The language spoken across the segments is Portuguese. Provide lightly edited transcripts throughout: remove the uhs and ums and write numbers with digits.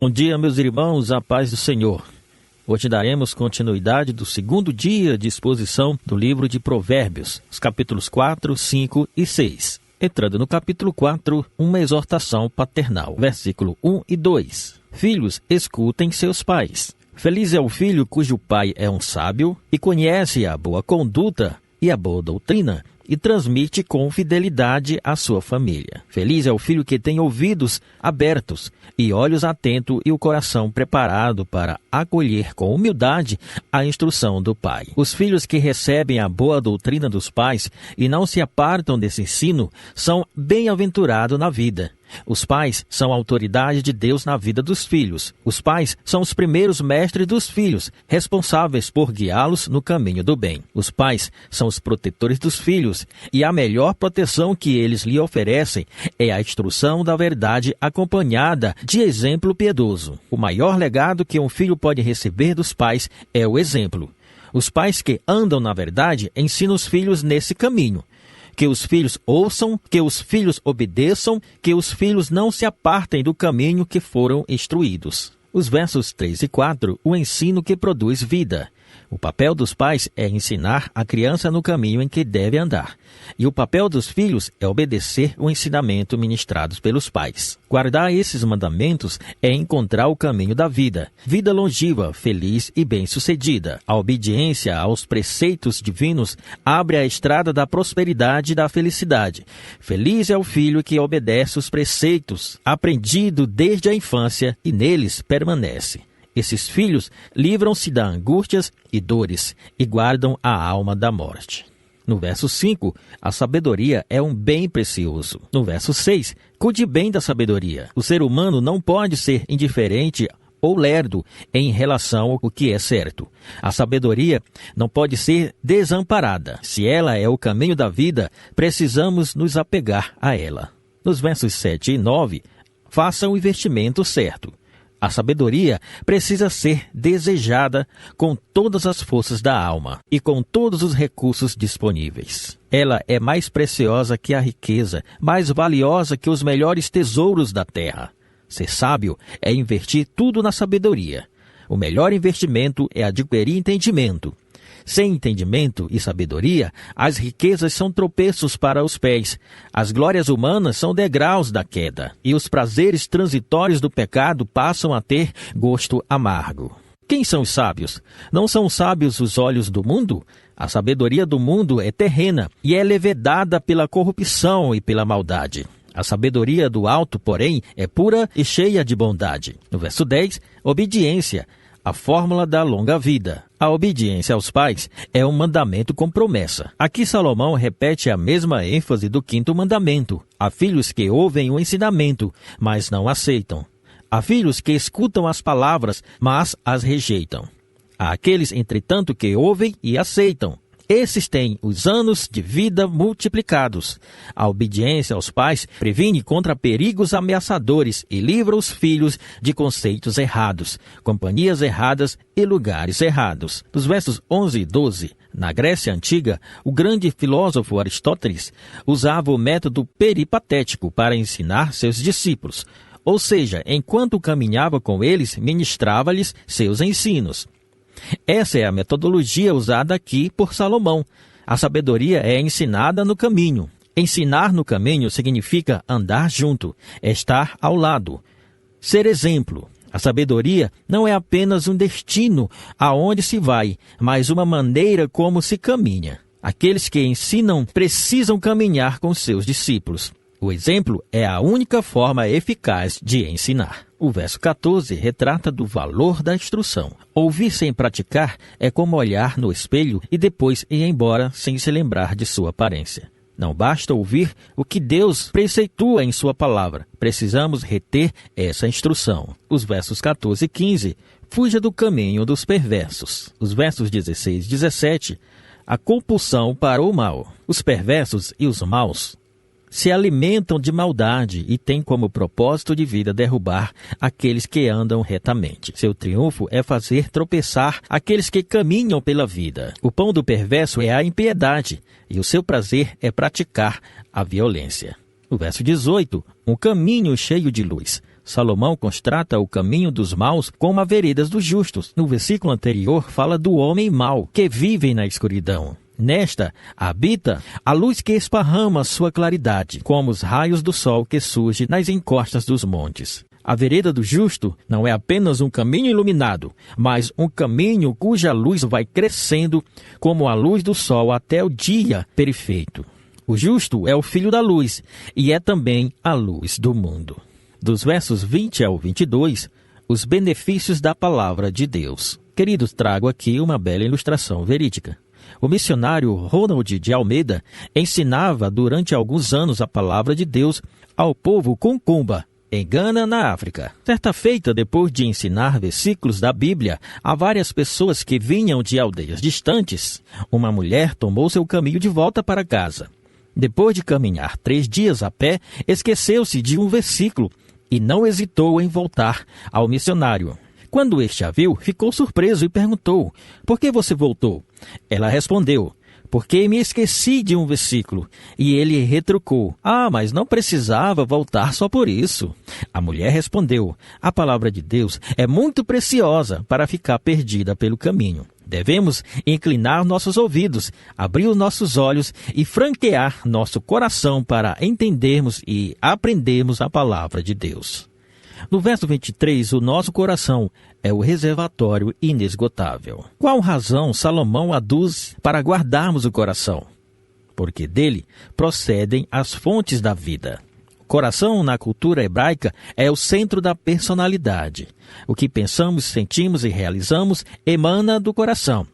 Bom dia, meus irmãos, a paz do Senhor. Hoje daremos continuidade do segundo dia de exposição do livro de Provérbios, os capítulos 4, 5 e 6. Entrando no capítulo 4, uma exortação paternal, versículo 1 e 2. Filhos, escutem seus pais. Feliz é o filho cujo pai é um sábio e conhece a boa conduta e a boa doutrina, e transmite com fidelidade à sua família. Feliz é o filho que tem ouvidos abertos e olhos atentos e o coração preparado para acolher com humildade a instrução do pai. Os filhos que recebem a boa doutrina dos pais e não se apartam desse ensino são bem-aventurados na vida. Os pais são a autoridade de Deus na vida dos filhos. Os pais são os primeiros mestres dos filhos, responsáveis por guiá-los no caminho do bem. Os pais são os protetores dos filhos, e a melhor proteção que eles lhe oferecem é a instrução da verdade acompanhada de exemplo piedoso. O maior legado que um filho pode receber dos pais é o exemplo. Os pais que andam na verdade ensinam os filhos nesse caminho. Que os filhos ouçam, que os filhos obedeçam, que os filhos não se apartem do caminho que foram instruídos. Os versos 3 e 4, o ensino que produz vida. O papel dos pais é ensinar a criança no caminho em que deve andar. E o papel dos filhos é obedecer o ensinamento ministrados pelos pais. Guardar esses mandamentos é encontrar o caminho da vida. Vida longeva, feliz e bem-sucedida. A obediência aos preceitos divinos abre a estrada da prosperidade e da felicidade. Feliz é o filho que obedece os preceitos, aprendido desde a infância, e neles permanece. Esses filhos livram-se das angústias e dores e guardam a alma da morte. No verso 5, a sabedoria é um bem precioso. No verso 6, cuide bem da sabedoria. O ser humano não pode ser indiferente ou lerdo em relação ao que é certo. A sabedoria não pode ser desamparada. Se ela é o caminho da vida, precisamos nos apegar a ela. Nos versos 7 e 9, faça o investimento certo. A sabedoria precisa ser desejada com todas as forças da alma e com todos os recursos disponíveis. Ela é mais preciosa que a riqueza, mais valiosa que os melhores tesouros da terra. Ser sábio é investir tudo na sabedoria. O melhor investimento é adquirir entendimento. Sem entendimento e sabedoria, as riquezas são tropeços para os pés, as glórias humanas são degraus da queda, e os prazeres transitórios do pecado passam a ter gosto amargo. Quem são os sábios? Não são sábios os olhos do mundo? A sabedoria do mundo é terrena e é levedada pela corrupção e pela maldade. A sabedoria do alto, porém, é pura e cheia de bondade. No verso 10, obediência. A fórmula da longa vida. A obediência aos pais é um mandamento com promessa. Aqui Salomão repete a mesma ênfase do quinto mandamento. Há filhos que ouvem o ensinamento, mas não aceitam. Há filhos que escutam as palavras, mas as rejeitam. Há aqueles, entretanto, que ouvem e aceitam. Esses têm os anos de vida multiplicados. A obediência aos pais previne contra perigos ameaçadores e livra os filhos de conceitos errados, companhias erradas e lugares errados. Nos versos 11 e 12, na Grécia Antiga, o grande filósofo Aristóteles usava o método peripatético para ensinar seus discípulos. Ou seja, enquanto caminhava com eles, ministrava-lhes seus ensinos. Essa é a metodologia usada aqui por Salomão. A sabedoria é ensinada no caminho. Ensinar no caminho significa andar junto, estar ao lado, ser exemplo. A sabedoria não é apenas um destino aonde se vai, mas uma maneira como se caminha. Aqueles que ensinam precisam caminhar com seus discípulos. O exemplo é a única forma eficaz de ensinar. O verso 14 retrata do valor da instrução. Ouvir sem praticar é como olhar no espelho e depois ir embora sem se lembrar de sua aparência. Não basta ouvir o que Deus preceitua em sua palavra. Precisamos reter essa instrução. Os versos 14 e 15, fuja do caminho dos perversos. Os versos 16 e 17, a compulsão para o mal. Os perversos e os maus se alimentam de maldade e têm como propósito de vida derrubar aqueles que andam retamente. Seu triunfo é fazer tropeçar aqueles que caminham pela vida. O pão do perverso é a impiedade e o seu prazer é praticar a violência. No verso 18, um caminho cheio de luz. Salomão constata o caminho dos maus como a veredas dos justos. No versículo anterior fala do homem mau, que vive na escuridão. Nesta habita a luz que esparrama sua claridade, como os raios do sol que surge nas encostas dos montes. A vereda do justo não é apenas um caminho iluminado, mas um caminho cuja luz vai crescendo como a luz do sol até o dia perfeito. O justo é o filho da luz e é também a luz do mundo. Dos versos 20 ao 22, os benefícios da palavra de Deus. Queridos, trago aqui uma bela ilustração verídica. O missionário Ronald de Almeida ensinava durante alguns anos a palavra de Deus ao povo Concumba, em Gana, na África. Certa feita, depois de ensinar versículos da Bíblia a várias pessoas que vinham de aldeias distantes, uma mulher tomou seu caminho de volta para casa. Depois de caminhar 3 dias a pé, esqueceu-se de um versículo e não hesitou em voltar ao missionário. Quando este a viu, ficou surpreso e perguntou: "Por que você voltou?" Ela respondeu: "Porque me esqueci de um versículo." E ele retrucou: "Ah, mas não precisava voltar só por isso." A mulher respondeu: "A palavra de Deus é muito preciosa para ficar perdida pelo caminho. Devemos inclinar nossos ouvidos, abrir os nossos olhos e franquear nosso coração para entendermos e aprendermos a palavra de Deus." No verso 23, o nosso coração é o reservatório inesgotável. Qual razão Salomão aduz para guardarmos o coração? Porque dele procedem as fontes da vida. O coração, na cultura hebraica, é o centro da personalidade. O que pensamos, sentimos e realizamos emana do coração.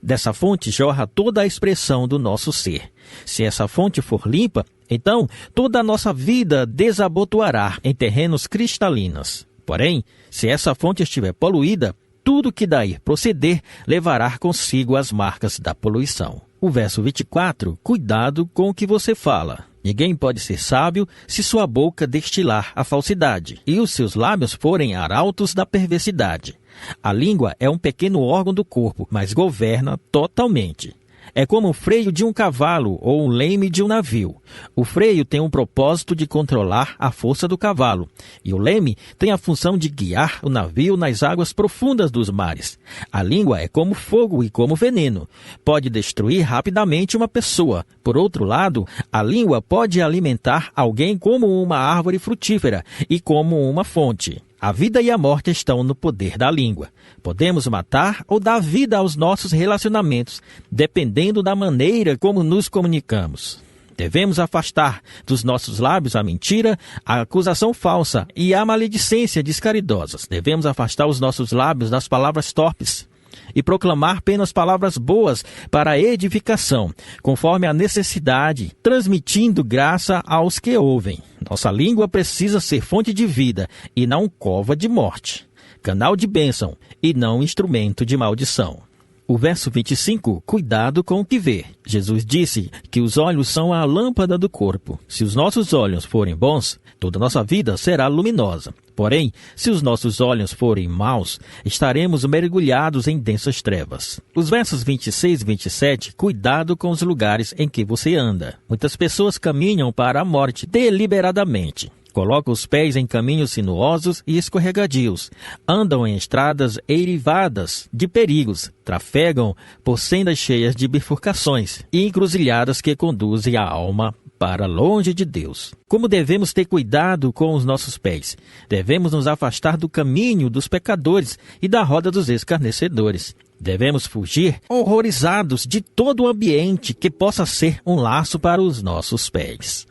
Dessa fonte jorra toda a expressão do nosso ser. Se essa fonte for limpa, então toda a nossa vida desabotoará em terrenos cristalinos. Porém, se essa fonte estiver poluída, tudo que daí proceder levará consigo as marcas da poluição. O verso 24, cuidado com o que você fala. Ninguém pode ser sábio se sua boca destilar a falsidade e os seus lábios forem arautos da perversidade. A língua é um pequeno órgão do corpo, mas governa totalmente. É como o freio de um cavalo ou um leme de um navio. O freio tem o propósito de controlar a força do cavalo, e o leme tem a função de guiar o navio nas águas profundas dos mares. A língua é como fogo e como veneno. Pode destruir rapidamente uma pessoa. Por outro lado, a língua pode alimentar alguém como uma árvore frutífera e como uma fonte. A vida e a morte estão no poder da língua. Podemos matar ou dar vida aos nossos relacionamentos, dependendo da maneira como nos comunicamos. Devemos afastar dos nossos lábios a mentira, a acusação falsa e a maledicência descaridosas. Devemos afastar os nossos lábios das palavras torpes e proclamar apenas palavras boas para a edificação, conforme a necessidade, transmitindo graça aos que ouvem. Nossa língua precisa ser fonte de vida e não cova de morte, canal de bênção e não instrumento de maldição. O verso 25, cuidado com o que vê. Jesus disse que os olhos são a lâmpada do corpo. Se os nossos olhos forem bons, toda a nossa vida será luminosa. Porém, se os nossos olhos forem maus, estaremos mergulhados em densas trevas. Os versos 26 e 27, cuidado com os lugares em que você anda. Muitas pessoas caminham para a morte deliberadamente. Colocam os pés em caminhos sinuosos e escorregadios, andam em estradas eirivadas de perigos, trafegam por sendas cheias de bifurcações e encruzilhadas que conduzem a alma para longe de Deus. Como devemos ter cuidado com os nossos pés? Devemos nos afastar do caminho dos pecadores e da roda dos escarnecedores. Devemos fugir horrorizados de todo o ambiente que possa ser um laço para os nossos pés.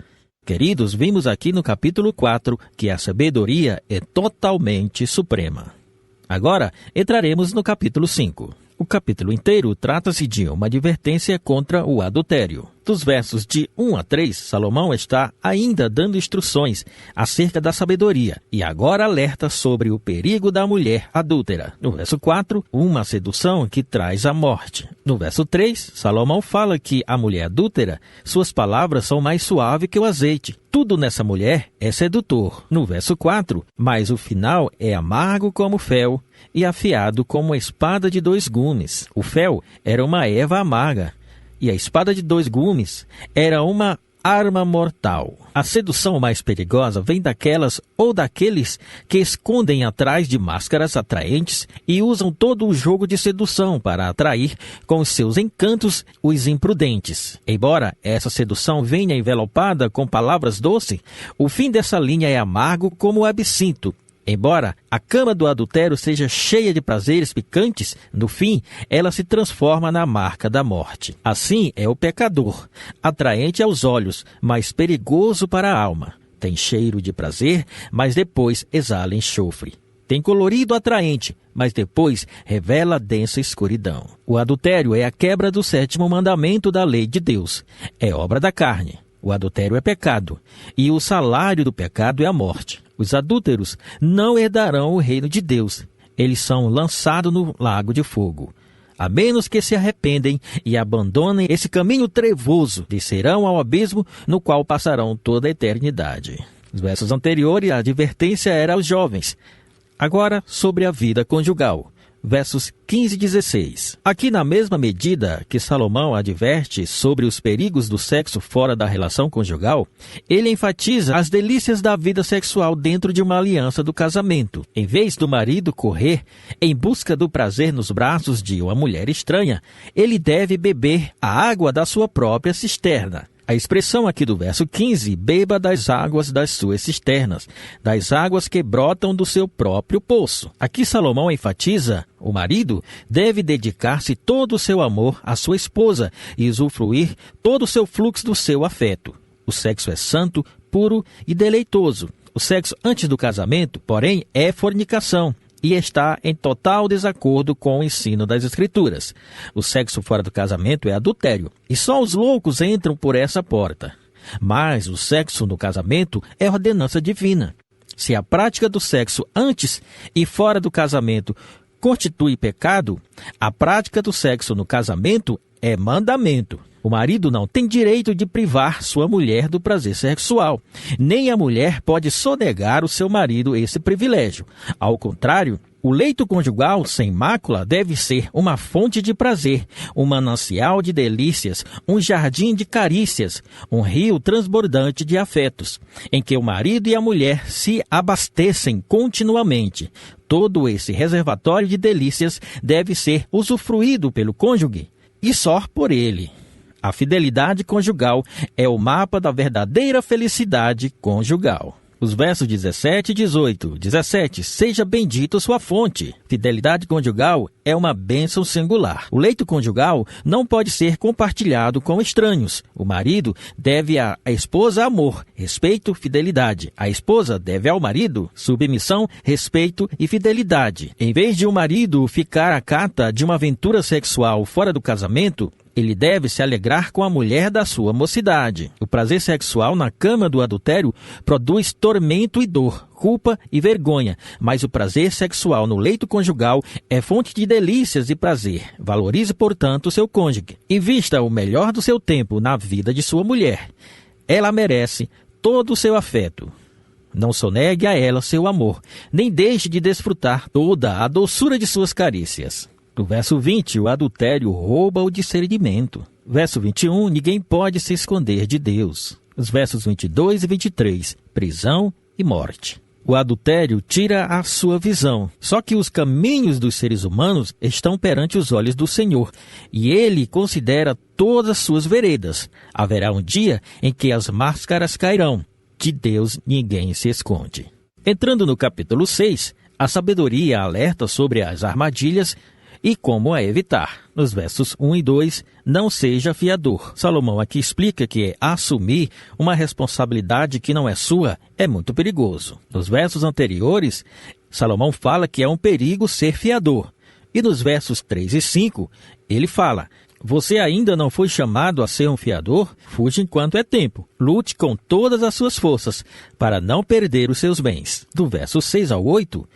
Queridos, vimos aqui no capítulo 4 que a sabedoria é totalmente suprema. Agora, entraremos no capítulo 5. O capítulo inteiro trata-se de uma advertência contra o adultério. Dos versos de 1 a 3, Salomão está ainda dando instruções acerca da sabedoria e agora alerta sobre o perigo da mulher adúltera. No verso 4, uma sedução que traz a morte. No verso 3, Salomão fala que a mulher adúltera, suas palavras são mais suaves que o azeite. Tudo nessa mulher é sedutor. No verso 4, mas o final é amargo como fel e afiado como uma espada de 2 gumes. O fel era uma erva amarga e a espada de 2 gumes era uma arma mortal. A sedução mais perigosa vem daquelas ou daqueles que escondem atrás de máscaras atraentes e usam todo o jogo de sedução para atrair com os seus encantos os imprudentes. Embora essa sedução venha envelopada com palavras doces, o fim dessa linha é amargo como o absinto. Embora a cama do adultério seja cheia de prazeres picantes, no fim, ela se transforma na marca da morte. Assim é o pecador, atraente aos olhos, mas perigoso para a alma. Tem cheiro de prazer, mas depois exala enxofre. Tem colorido atraente, mas depois revela densa escuridão. O adultério é a quebra do 7º mandamento da lei de Deus. É obra da carne. O adultério é pecado, e o salário do pecado é a morte. Os adúlteros não herdarão o reino de Deus. Eles são lançados no lago de fogo. A menos que se arrependem e abandonem esse caminho trevoso, descerão ao abismo no qual passarão toda a eternidade. Nos versos anteriores, a advertência era aos jovens. Agora, sobre a vida conjugal. Versos 15 e 16. Aqui, na mesma medida que Salomão adverte sobre os perigos do sexo fora da relação conjugal, ele enfatiza as delícias da vida sexual dentro de uma aliança do casamento. Em vez do marido correr em busca do prazer nos braços de uma mulher estranha, ele deve beber a água da sua própria cisterna. A expressão aqui do verso 15, beba das águas das suas cisternas, das águas que brotam do seu próprio poço. Aqui Salomão enfatiza, o marido deve dedicar-se todo o seu amor à sua esposa e usufruir todo o seu fluxo do seu afeto. O sexo é santo, puro e deleitoso. O sexo antes do casamento, porém, é fornicação e está em total desacordo com o ensino das Escrituras. O sexo fora do casamento é adultério, e só os loucos entram por essa porta. Mas o sexo no casamento é ordenança divina. Se a prática do sexo antes e fora do casamento constitui pecado, a prática do sexo no casamento é mandamento. O marido não tem direito de privar sua mulher do prazer sexual. Nem a mulher pode sonegar o seu marido esse privilégio. Ao contrário, o leito conjugal sem mácula deve ser uma fonte de prazer, um manancial de delícias, um jardim de carícias, um rio transbordante de afetos, em que o marido e a mulher se abastecem continuamente. Todo esse reservatório de delícias deve ser usufruído pelo cônjuge e só por ele. A fidelidade conjugal é o mapa da verdadeira felicidade conjugal. Os versos 17 e 18. 17. Seja bendito sua fonte. Fidelidade conjugal é uma bênção singular. O leito conjugal não pode ser compartilhado com estranhos. O marido deve à esposa amor, respeito, fidelidade. A esposa deve ao marido submissão, respeito e fidelidade. Em vez de o marido ficar à cata de uma aventura sexual fora do casamento, ele deve se alegrar com a mulher da sua mocidade. O prazer sexual na cama do adultério produz tormento e dor, culpa e vergonha, mas o prazer sexual no leito conjugal é fonte de delícias e prazer. Valorize, portanto, o seu cônjuge. Invista o melhor do seu tempo na vida de sua mulher. Ela merece todo o seu afeto. Não sonegue a ela seu amor, nem deixe de desfrutar toda a doçura de suas carícias. No verso 20, o adultério rouba o discernimento. Verso 21, ninguém pode se esconder de Deus. Os versos 22 e 23, prisão e morte. O adultério tira a sua visão. Só que os caminhos dos seres humanos estão perante os olhos do Senhor, e Ele considera todas as suas veredas. Haverá um dia em que as máscaras cairão. De Deus ninguém se esconde. Entrando no capítulo 6, a sabedoria alerta sobre as armadilhas e como a evitar. Nos versos 1 e 2, não seja fiador. Salomão aqui explica que assumir uma responsabilidade que não é sua é muito perigoso. Nos versos anteriores, Salomão fala que é um perigo ser fiador. E nos versos 3 e 5, ele fala: você ainda não foi chamado a ser um fiador? Fuja enquanto é tempo. Lute com todas as suas forças para não perder os seus bens. Do verso 6 ao 8,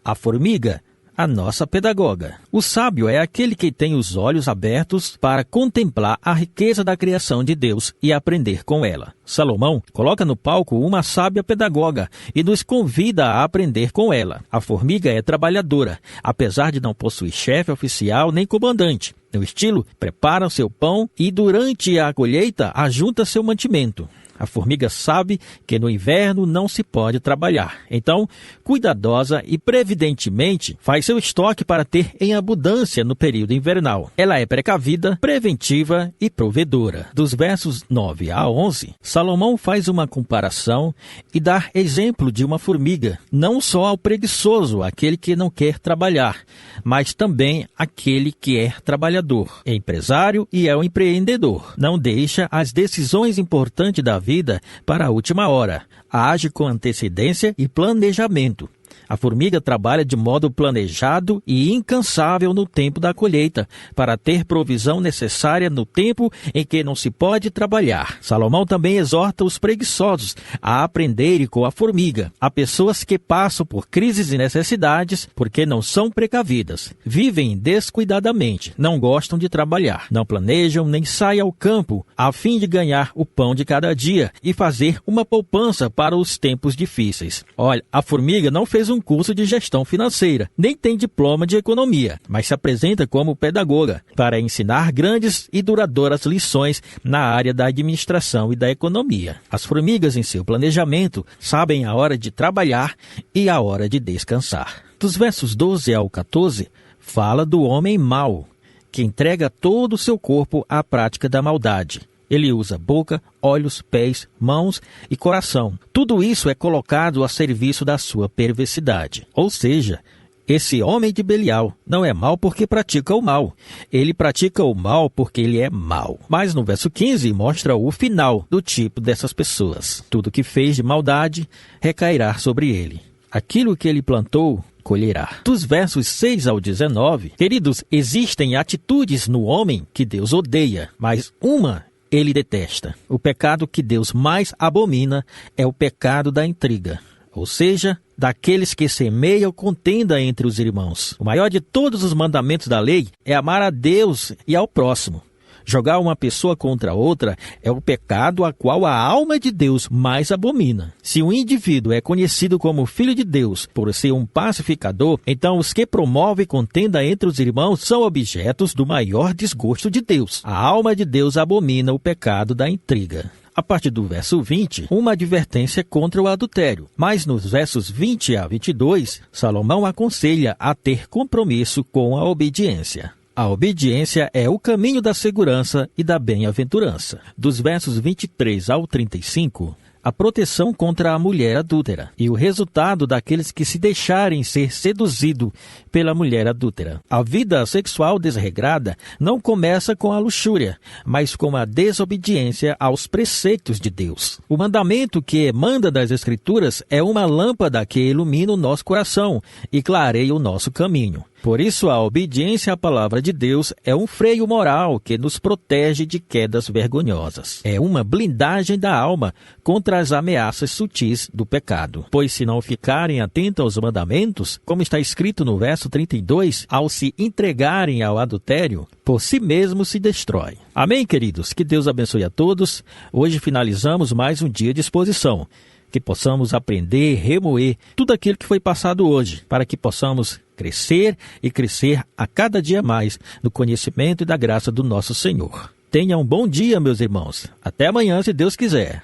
a formiga, a nossa pedagoga. O sábio é aquele que tem os olhos abertos para contemplar a riqueza da criação de Deus e aprender com ela. Salomão coloca no palco uma sábia pedagoga e nos convida a aprender com ela. A formiga é trabalhadora, apesar de não possuir chefe oficial nem comandante. No estilo, prepara seu pão e durante a colheita ajunta seu mantimento. A formiga sabe que no inverno não se pode trabalhar. Então, cuidadosa e previdentemente, faz seu estoque para ter em abundância no período invernal. Ela é precavida, preventiva e provedora. Dos versos 9 a 11, Salomão faz uma comparação e dá exemplo de uma formiga, não só ao preguiçoso, aquele que não quer trabalhar, mas também aquele que é trabalhador, é empresário e é um empreendedor. Não deixa as decisões importantes da vida para a última hora. Age com antecedência e planejamento. A formiga trabalha de modo planejado e incansável no tempo da colheita, para ter provisão necessária no tempo em que não se pode trabalhar. Salomão também exorta os preguiçosos a aprenderem com a formiga. Há pessoas que passam por crises e necessidades porque não são precavidas. Vivem descuidadamente, não gostam de trabalhar, não planejam nem saem ao campo a fim de ganhar o pão de cada dia e fazer uma poupança para os tempos difíceis. Olha, a formiga não fez um curso de gestão financeira, nem tem diploma de economia, mas se apresenta como pedagoga para ensinar grandes e duradouras lições na área da administração e da economia. As formigas, em seu planejamento, sabem a hora de trabalhar e a hora de descansar. Dos versos 12 ao 14, fala do homem mau, que entrega todo o seu corpo à prática da maldade. Ele usa boca, olhos, pés, mãos e coração. Tudo isso é colocado a serviço da sua perversidade. Ou seja, esse homem de Belial não é mau porque pratica o mal. Ele pratica o mal porque ele é mau. Mas no verso 15 mostra o final do tipo dessas pessoas. Tudo que fez de maldade recairá sobre ele. Aquilo que ele plantou, colherá. Dos versos 6 ao 19, queridos, existem atitudes no homem que Deus odeia, mas uma ele detesta. O pecado que Deus mais abomina é o pecado da intriga, ou seja, daqueles que semeiam contenda entre os irmãos. O maior de todos os mandamentos da lei é amar a Deus e ao próximo. Jogar uma pessoa contra outra é o pecado a qual a alma de Deus mais abomina. Se um indivíduo é conhecido como filho de Deus por ser um pacificador, então os que promovem contenda entre os irmãos são objetos do maior desgosto de Deus. A alma de Deus abomina o pecado da intriga. A partir do verso 20, uma advertência contra o adultério. Mas nos versos 20 a 22, Salomão aconselha a ter compromisso com a obediência. A obediência é o caminho da segurança e da bem-aventurança. Dos versos 23 ao 35, a proteção contra a mulher adúltera e o resultado daqueles que se deixarem ser seduzidos pela mulher adúltera. A vida sexual desregrada não começa com a luxúria, mas com a desobediência aos preceitos de Deus. O mandamento que emana das Escrituras é uma lâmpada que ilumina o nosso coração e clareia o nosso caminho. Por isso, a obediência à palavra de Deus é um freio moral que nos protege de quedas vergonhosas. É uma blindagem da alma contra as ameaças sutis do pecado. Pois se não ficarem atentos aos mandamentos, como está escrito no verso 32, ao se entregarem ao adultério, por si mesmo se destrói. Amém, queridos? Que Deus abençoe a todos. Hoje finalizamos mais um dia de exposição. Que possamos aprender, remoer tudo aquilo que foi passado hoje, para que possamos crescer e crescer a cada dia mais no conhecimento e da graça do nosso Senhor. Tenha um bom dia, meus irmãos. Até amanhã, se Deus quiser.